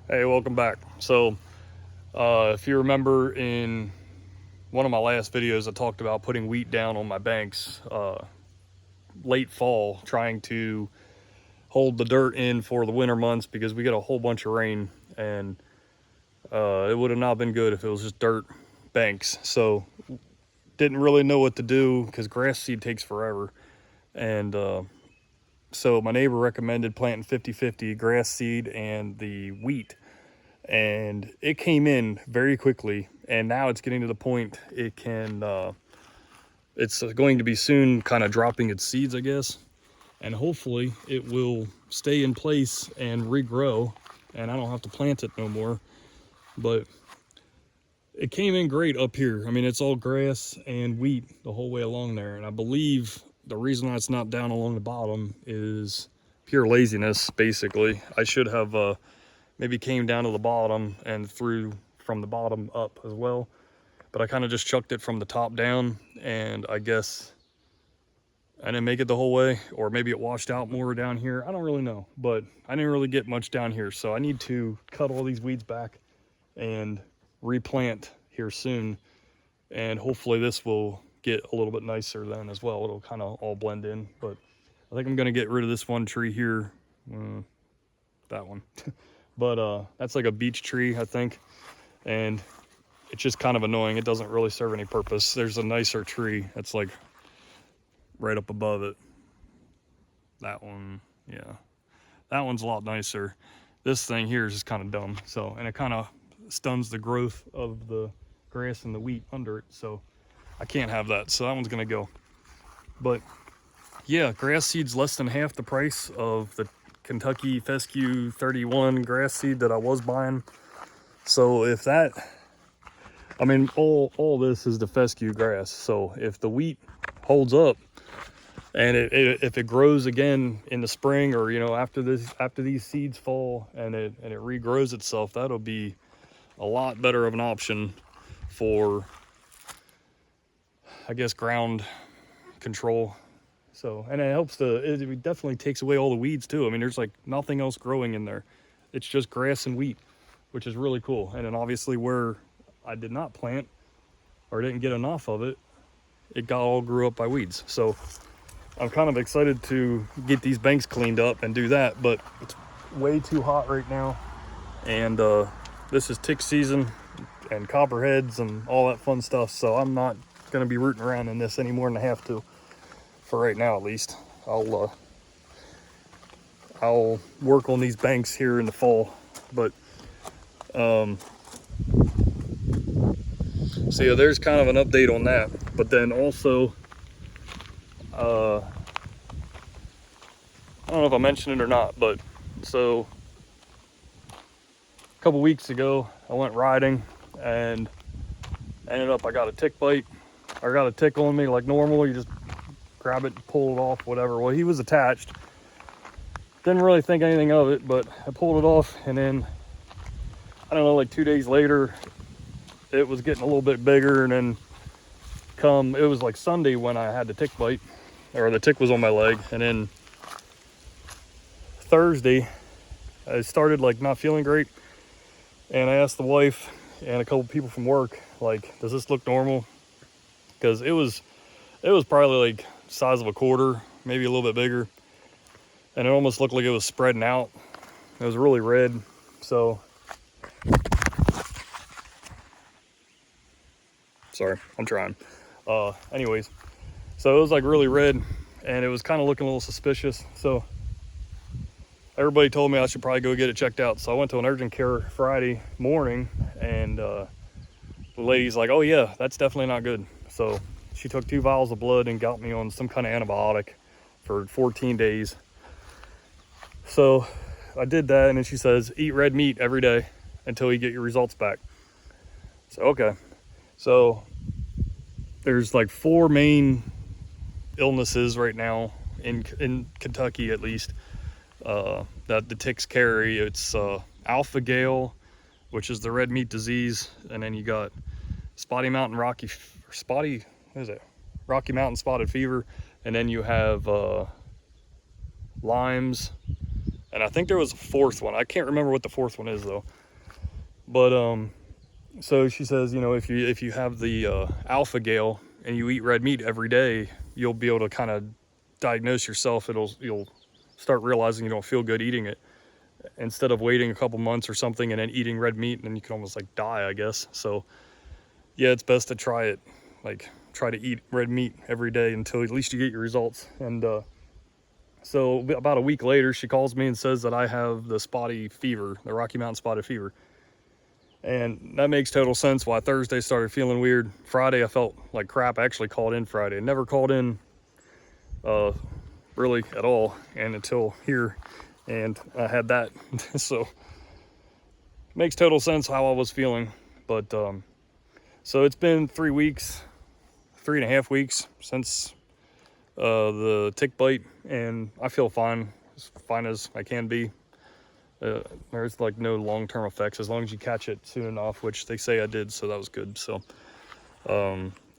Hey, welcome back. So, if you remember in one of my last videos, I talked about putting wheat down on my banks late fall, trying to hold the dirt in for the winter months because we get a whole bunch of rain, and it would have not been good if it was just dirt banks. So, didn't really know what to do because grass seed takes forever. And so, my neighbor recommended planting 50-50 grass seed and the wheat, and it came in very quickly, and now it's getting to the point it's going to be soon kind of dropping its seeds, I guess, and hopefully it will stay in place and regrow and I don't have to plant it no more. But it came in great up here. I mean, it's all grass and wheat the whole way along there, and I believe the reason why it's not down along the bottom is pure laziness. Basically, I should have maybe came down to the bottom and threw from the bottom up as well, but I kind of just chucked it from the top down, and I guess I didn't make it the whole way, or maybe it washed out more down here. I don't really know, but I didn't really get much down here, so I need to cut all these weeds back and replant here soon, and hopefully this will get a little bit nicer then as well. It'll kind of all blend in, but I think I'm going to get rid of this one tree here, that one. But that's like a beech tree, I think, and it's just kind of annoying. It doesn't really serve any purpose. There's a nicer tree that's like right up above it. That one, yeah, that one's a lot nicer. This thing here is just kind of dumb. So, and it kind of stuns the growth of the grass and the wheat under it. So I can't have that. So that one's gonna go. But yeah, grass seed's less than half the price of the Kentucky Fescue 31 grass seed that I was buying. So if that, I mean, all this is the fescue grass. So if the wheat holds up, and if it grows again in the spring, or after these seeds fall and it regrows itself, that'll be a lot better of an option for, I guess, ground control. So, and it definitely takes away all the weeds too. I mean, there's like nothing else growing in there. It's just grass and wheat, which is really cool. And then obviously where I did not plant or didn't get enough of it, it got all grew up by weeds. So I'm kind of excited to get these banks cleaned up and do that, but it's way too hot right now. And this is tick season and copperheads and all that fun stuff. So I'm not going to be rooting around in this any more than I have to, for right now at least. I'll work on these banks here in the fall. But so yeah, there's kind of an update on that. But then also, I don't know if I mentioned it or not, but so a couple weeks ago I went riding and ended up I got a tick bite. I got a tick on me like normal. You just grab it and pull it off, whatever. Well, he was attached. Didn't really think anything of it, but I pulled it off, and then I don't know, like 2 days later, it was getting a little bit bigger, and then it was like Sunday when I had the tick bite, or the tick was on my leg, and then Thursday I started like not feeling great, and I asked the wife and a couple people from work, like, does this look normal? Because it was probably like size of a quarter, maybe a little bit bigger, and it almost looked like it was spreading out. It was really red. So sorry, I'm trying. Anyways, so it was like really red, and it was kind of looking a little suspicious. So everybody told me I should probably go get it checked out. So I went to an urgent care Friday morning, and the lady's like, oh yeah, that's definitely not good. So she took 2 vials of blood and got me on some kind of antibiotic for 14 days. So I did that, and then she says, eat red meat every day until you get your results back. So, okay. So there's like 4 main illnesses right now in Kentucky, at least, that the ticks carry. It's alpha-gal, which is the red meat disease, and then you got Rocky Mountain spotted fever, and then you have Lyme's, And I think there was a fourth one. I can't remember what the fourth one is though. But so she says, you know, if you have the alpha gal and you eat red meat every day, you'll be able to kind of diagnose yourself. You'll start realizing you don't feel good eating it, instead of waiting a couple months or something and then eating red meat, and then you can almost like die, I guess. So yeah, it's best to try it, like try to eat red meat every day until at least you get your results. And so about a week later, she calls me and says that I have the spotty fever, the Rocky Mountain spotted fever. And that makes total sense why Thursday started feeling weird. Friday, I felt like crap. I actually called in Friday. Never called in really at all, and until here, and I had that. So it makes total sense how I was feeling. But so it's been 3 weeks, 3.5 weeks since the tick bite, and I feel fine, as fine as I can be. There's like no long-term effects as long as you catch it soon enough, which they say I did, so that was good. So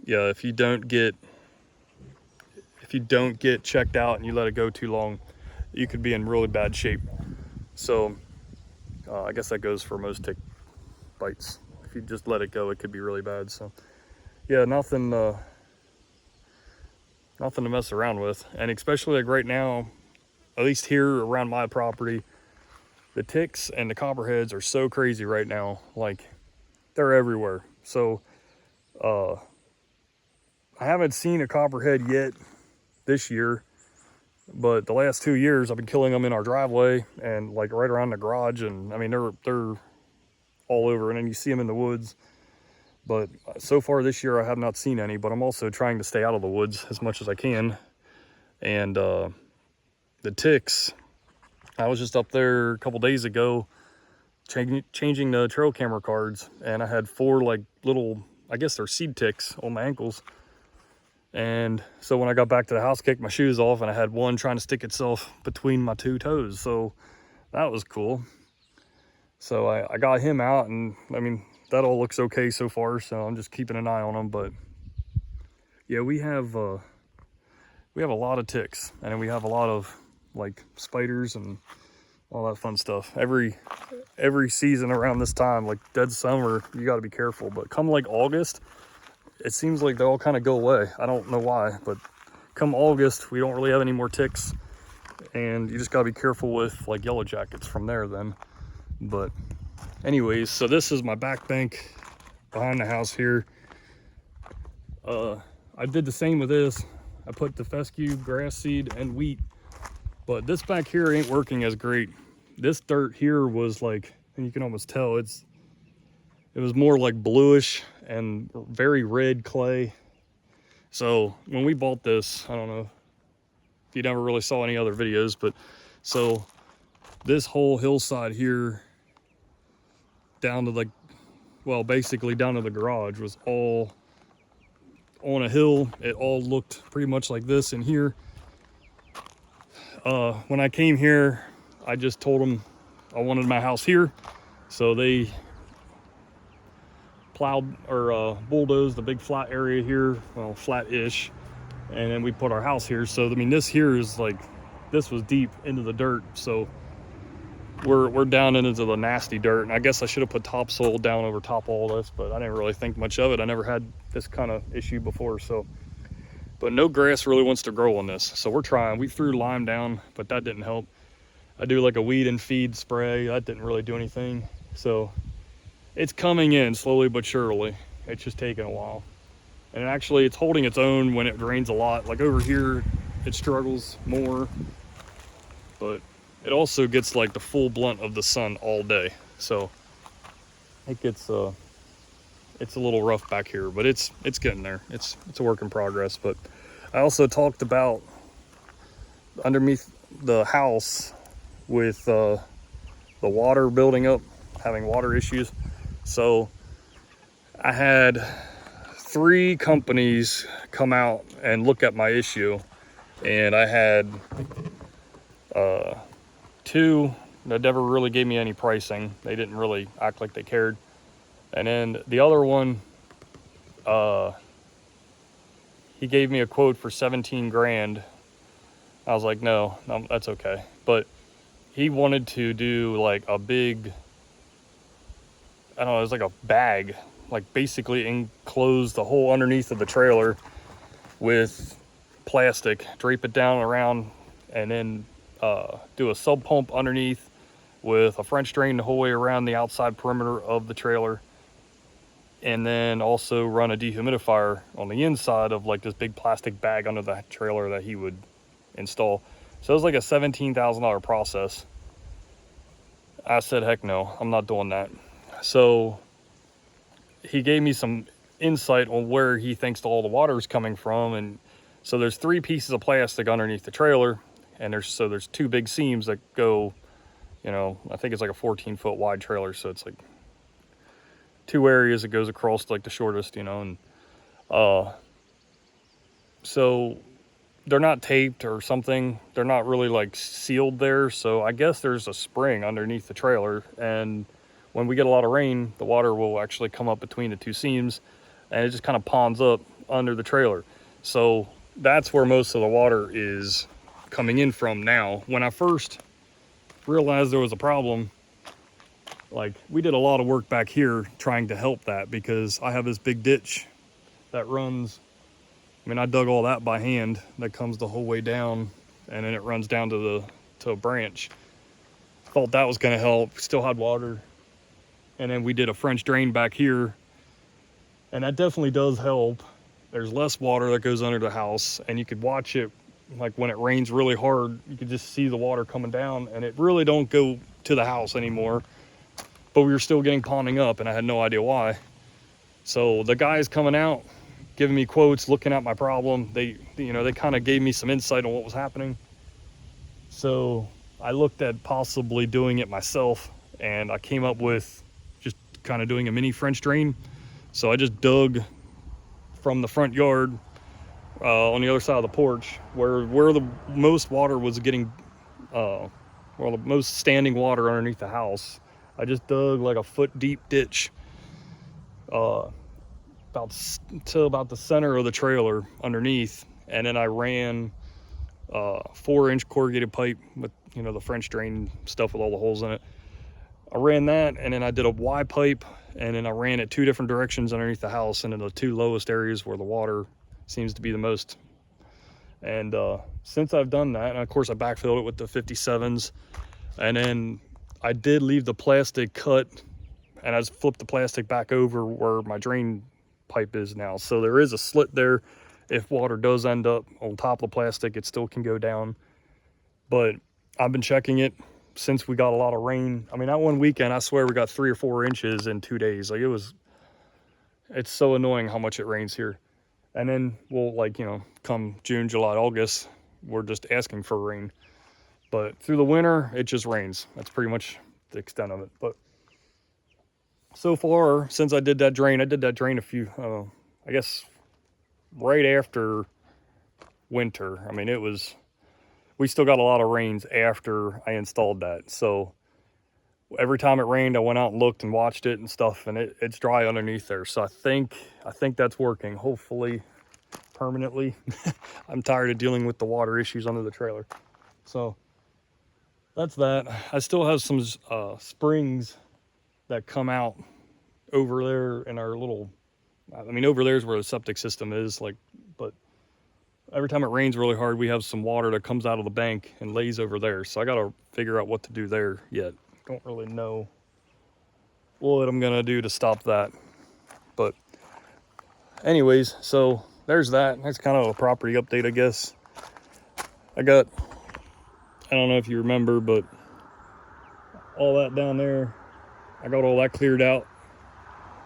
yeah, if you don't get checked out and you let it go too long, you could be in really bad shape. So I guess that goes for most tick bites. If you just let it go, it could be really bad. So yeah, nothing to mess around with. And especially like right now, at least here around my property, the ticks and the copperheads are so crazy right now. Like, they're everywhere. So I haven't seen a copperhead yet this year, but the last 2 years I've been killing them in our driveway and like right around the garage. And I mean, they're all over, and then you see them in the woods. But so far this year I have not seen any, but I'm also trying to stay out of the woods as much as I can. And the ticks, I was just up there a couple days ago changing the trail camera cards, and I had 4 like little, I guess they're seed ticks on my ankles. And so when I got back to the house, kicked my shoes off, and I had one trying to stick itself between my 2 toes. So that was cool. So I got him out, and I mean, that all looks okay so far. So I'm just keeping an eye on him. But yeah, we have a lot of ticks, and then we have a lot of like spiders and all that fun stuff. Every season around this time, like dead summer, you got to be careful. But come like August, it seems like they all kind of go away. I don't know why, but come August, we don't really have any more ticks, and you just got to be careful with like yellow jackets from there then. But anyways, so this is my back bank behind the house here. I did the same with this. I put the fescue, grass seed, and wheat, but this back here ain't working as great. This dirt here was like, and you can almost tell it was more like bluish and very red clay. So when we bought this, I don't know if you never really saw any other videos, but so this whole hillside here down to like, well, basically down to the garage was all on a hill. It all looked pretty much like this in here. When I came here, I just told them I wanted my house here. So they plowed or bulldozed the big flat area here, well, flat-ish, and then we put our house here. So I mean, this here is like, this was deep into the dirt, so we're down into the nasty dirt. And I guess I should have put topsoil down over top of all this, but I didn't really think much of it. I never had this kind of issue before. So, but no grass really wants to grow on this, so we're trying. We threw lime down, but that didn't help. I do like a weed and feed spray, that didn't really do anything. So it's coming in slowly but surely. It's just taking a while. And actually it's holding its own when it rains a lot. Like over here, it struggles more, but it also gets like the full blunt of the sun all day. So it gets, it's a little rough back here, but it's getting there. It's a work in progress. But I also talked about underneath the house with the water building up, having water issues. So I had 3 companies come out and look at my issue, and I had 2 that never really gave me any pricing. They didn't really act like they cared. And then the other one, he gave me a quote for 17 grand. I was like, no, that's okay. But he wanted to do like a big, I don't know, it was like a bag, like basically enclose the whole underneath of the trailer with plastic, drape it down around, and then do a sub pump underneath with a French drain the whole way around the outside perimeter of the trailer, and then also run a dehumidifier on the inside of like this big plastic bag under the trailer that he would install. So it was like a $17,000 process. I said, heck no, I'm not doing that. So he gave me some insight on where he thinks all the water is coming from. And so there's 3 pieces of plastic underneath the trailer, and there's 2 big seams that go, you know, I think it's like a 14-foot wide trailer, so it's like 2 areas that goes across like the shortest, you know. And so they're not taped or something, they're not really like sealed there, so I guess there's a spring underneath the trailer, and when we get a lot of rain, the water will actually come up between the 2 seams, and it just kind of ponds up under the trailer. So that's where most of the water is coming in from now. When I first realized there was a problem, like, we did a lot of work back here trying to help that, because I have this big ditch that runs, I mean, I dug all that by hand, that comes the whole way down, and then it runs down to a branch. Thought that was gonna help, still had water. And then we did a French drain back here, and that definitely does help. There's less water that goes under the house, and you could watch it, like when it rains really hard, you could just see the water coming down, and it really don't go to the house anymore. But we were still getting ponding up, and I had no idea why. So the guys coming out, giving me quotes, looking at my problem, they kind of gave me some insight on what was happening. So I looked at possibly doing it myself, and I came up with just kind of doing a mini French drain. So I just dug from the front yard on the other side of the porch, where the most water was getting, the most standing water underneath the house. I just dug like a foot deep ditch about the center of the trailer underneath, and then I ran 4-inch corrugated pipe with, you know, the French drain stuff with all the holes in it. I ran that, and then I did a Y pipe, and then I ran it 2 different directions underneath the house, and in the 2 lowest areas where the water seems to be the most. And since I've done that, and of course I backfilled it with the 57s, and then I did leave the plastic cut, and I just flipped the plastic back over where my drain pipe is now. So there is a slit there. If water does end up on top of the plastic, it still can go down. But I've been checking it since we got a lot of rain. I mean, that one weekend, I swear we got 3 or 4 inches in 2 days. Like, it's so annoying how much it rains here. And then we'll, like, you know, come June, July, August, we're just asking for rain. But through the winter, it just rains. That's pretty much the extent of it. But so far, since I did that drain a few, I guess right after winter. I mean, we still got a lot of rains after I installed that. So every time it rained, I went out and looked and watched it and stuff, and it's dry underneath there. So I think that's working, hopefully permanently. I'm tired of dealing with the water issues under the trailer. So that's that. I still have some springs that come out over there in our little, I mean, over there is where the septic system is, like, but every time it rains really hard, we have some water that comes out of the bank and lays over there. So I got to figure out what to do there yet. Don't really know what I'm gonna do to stop that. But anyways, so there's that. That's kind of a property update, I guess. I don't know if you remember, but all that down there, I got all that cleared out.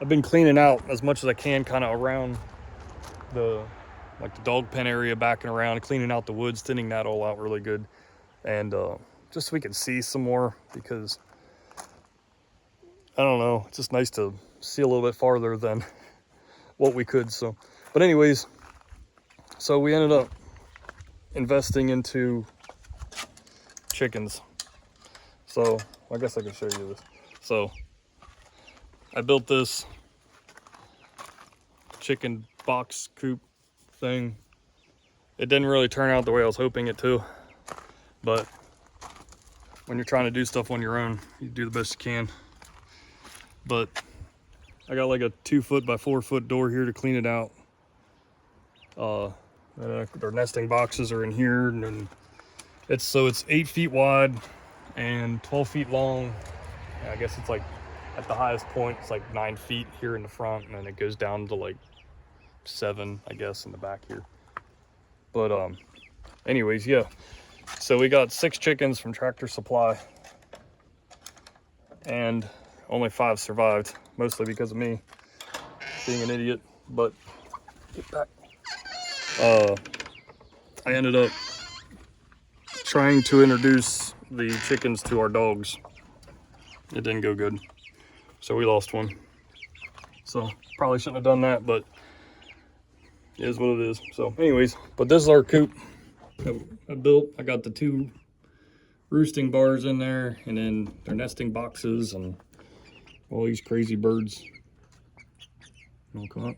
I've been cleaning out as much as I can, kind of around the dog pen area, backing around, cleaning out the woods, thinning that all out really good. And just so we can see some more, because I don't know, it's just nice to see a little bit farther than what we could. So, but anyways, so we ended up investing into chickens. So I guess I can show you this. So I built this chicken box coop thing. It didn't really turn out the way I was hoping it to, but when you're trying to do stuff on your own, you do the best you can. But I got like a 2 foot by 4 foot door here to clean it out. Their nesting boxes are in here, and it's 8 feet wide and 12 feet long. I guess it's like at the highest point, it's like 9 feet here in the front, and then it goes down to like 7, I guess, in the back here. But anyways, yeah. So we got 6 chickens from Tractor Supply, and only 5 survived, mostly because of me being an idiot. But get back. I ended up trying to introduce the chickens to our dogs. It didn't go good, so we lost one. So probably shouldn't have done that, but it is what it is. So anyways, but this is our coop I built. I got the 2 roosting bars in there, and then their nesting boxes and all these crazy birds. You wanna come up?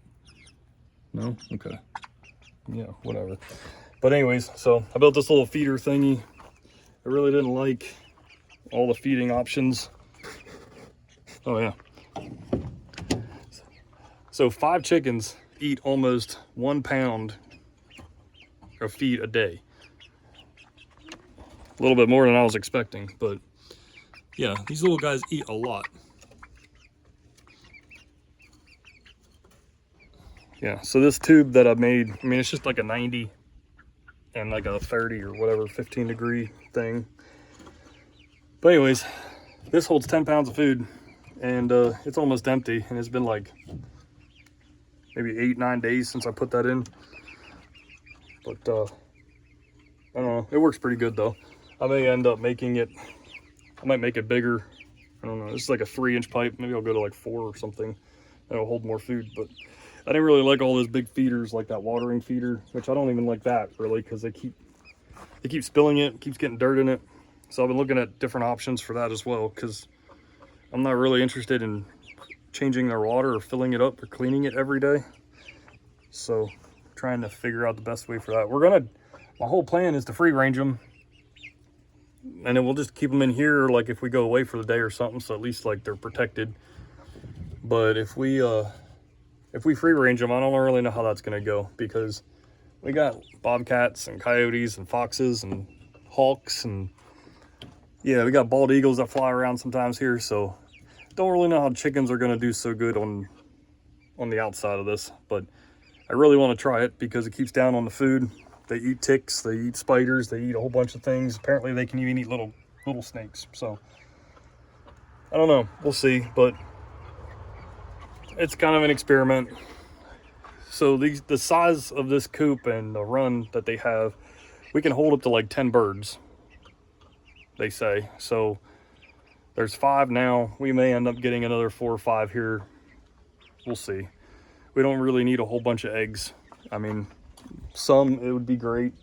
No? Okay. Yeah, whatever. But anyways, so I built this little feeder thingy. I really didn't like all the feeding options. Oh yeah. So 5 chickens eat almost 1 pound of feed a day. A little bit more than I was expecting, but yeah, these little guys eat a lot. Yeah, so this tube that I made, I mean, it's just like a 90 and like a 30 or whatever, 15 degree thing. But anyways, this holds 10 pounds of food, and it's almost empty, and it's been like maybe 8-9 days since I put that in. But I don't know, it works pretty good though. I may end up making it, I might make it bigger. I don't know, this is like a 3-inch pipe. Maybe I'll go to like 4 or something, and it'll hold more food. But I didn't really like all those big feeders, like that watering feeder, which I don't even like that really, because they keep spilling it, keeps getting dirt in it. So I've been looking at different options for that as well, because I'm not really interested in changing their water or filling it up or cleaning it every day. So trying to figure out the best way for that. My whole plan is to free range them, and then we'll just keep them in here, like if we go away for the day or something, so at least like they're protected. But if we free range them, I don't really know how that's gonna go, because we got bobcats and coyotes and foxes and hawks, and yeah, we got bald eagles that fly around sometimes here. So don't really know how chickens are gonna do so good on the outside of this, but I really want to try it because it keeps down on the food. They eat ticks, they eat spiders, they eat a whole bunch of things. Apparently they can even eat little snakes. So I don't know, we'll see, but it's kind of an experiment. So the size of this coop and the run that they have, we can hold up to like 10 birds, they say. So there's 5 now. We may end up getting another 4 or 5 here. We'll see. We don't really need a whole bunch of eggs. I mean, some, it would be great,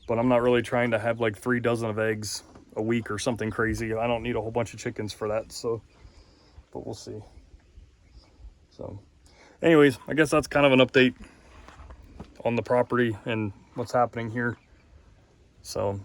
but I'm not really trying to have like 3 dozen of eggs a week or something crazy. I don't need a whole bunch of chickens for that. So, but we'll see. So anyways, I guess that's kind of an update on the property and what's happening here. So